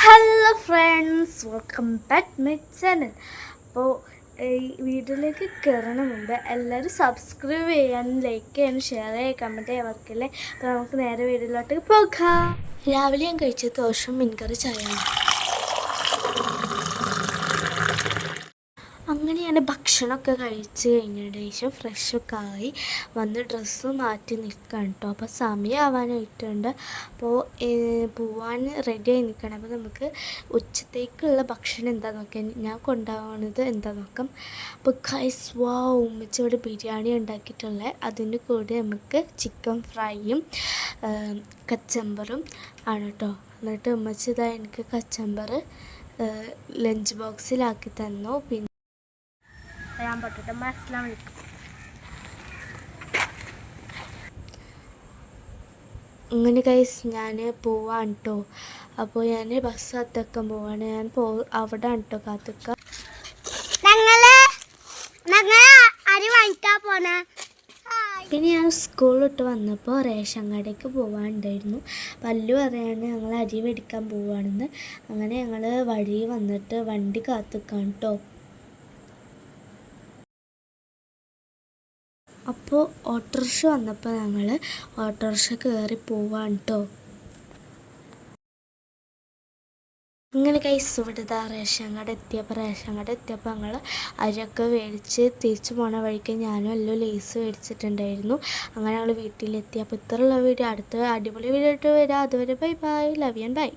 Hello friends, welcome back my channel. അപ്പോൾ ഈ വീഡിയോയിലേക്ക് കയറുന്ന മുമ്പ് എല്ലാവരും സബ്സ്ക്രൈബ് ചെയ്യാനും ലൈക്ക് ചെയ്യാനും ഷെയർ ചെയ്യാൻ കമൻറ്റ് ചെയ്യാൻ മറക്കല്ലേ. അപ്പോൾ നമുക്ക് നേരെ വീഡിയോയിലോട്ട് പോകാം. രാവിലെ ഞാൻ കഴിച്ച ദോശയും മീൻകറി ചായയാണ്. അങ്ങനെ ഞാൻ ഭക്ഷണമൊക്കെ കഴിച്ച് കഴിഞ്ഞതിന് ശേഷം ഫ്രഷൊക്കെ ആയി വന്ന് ഡ്രസ്സ് മാറ്റി നിൽക്കണം കേട്ടോ. അപ്പോൾ സമയമാവാനായിട്ടുണ്ട്. അപ്പോൾ പോവാൻ റെഡിയായി നിൽക്കണം. അപ്പോൾ നമുക്ക് ഉച്ചത്തേക്കുള്ള ഭക്ഷണം എന്താ നോക്കാം, ഞാൻ കൊണ്ടുപോകുന്നത് എന്താ നോക്കാം. അപ്പോൾ ഗൈസ്, ഉമ്മച്ചി ഇവിടെ ബിരിയാണി ഉണ്ടാക്കിയിട്ടുള്ളത്. അതിൻ്റെ കൂടെ നമുക്ക് ചിക്കൻ ഫ്രൈയും കച്ചമ്പറും ആണ് കേട്ടോ. എന്നിട്ട് ഉമ്മച്ചി ഇതാ എനിക്ക് കച്ചമ്പർ ലഞ്ച് ബോക്സിലാക്കി തന്നു. പിന്നെ ഞാൻ പറ്റിട്ട് അസ്സലാമു അലൈക്കും. അങ്ങനെ ഗൈസ്, ഞാൻ പോവാണ് കേട്ടോ. അപ്പോൾ ഞാൻ ബസ് കാത്തിക്കാൻ പോവാണ്. ഞാൻ അവിടെ ആണ് കേട്ടോ കാത്തിക്ക. പിന്നെ ഞാൻ സ്കൂളിലിട്ട് വന്നപ്പോൾ റേഷൻ കടയ്ക്ക് പോകാനുണ്ടായിരുന്നു. പല്ലു പറയാണ് ഞങ്ങൾ അരി മേടിക്കാൻ പോവുകയാണെന്ന്. അങ്ങനെ ഞങ്ങൾ വഴി വന്നിട്ട് വണ്ടി കാത്തിക്കാൻ കേട്ടോ. അപ്പോൾ ഓട്ടോറിക്ഷ വന്നപ്പോൾ ഞങ്ങൾ ഓട്ടോറിക്ഷ കയറി പോവാണ് കേട്ടോ. അങ്ങനെ കൈസ് ഇവിടെ റേഷൻ കട എത്തിയപ്പോൾ ഞങ്ങൾ അരിയൊക്കെ മേടിച്ച് തിരിച്ചു പോണ വഴിക്ക് ഞാനും എല്ലാം ലേസ് മേടിച്ചിട്ടുണ്ടായിരുന്നു. അങ്ങനെ ഞങ്ങൾ വീട്ടിലെത്തി. അപ്പോൾ ഇത്രയുള്ള വീഡിയോ, അടുത്ത അടിപൊളി വീഡിയോ ആയിട്ട് വരാം. അതുവരെ bye bye, love you and by.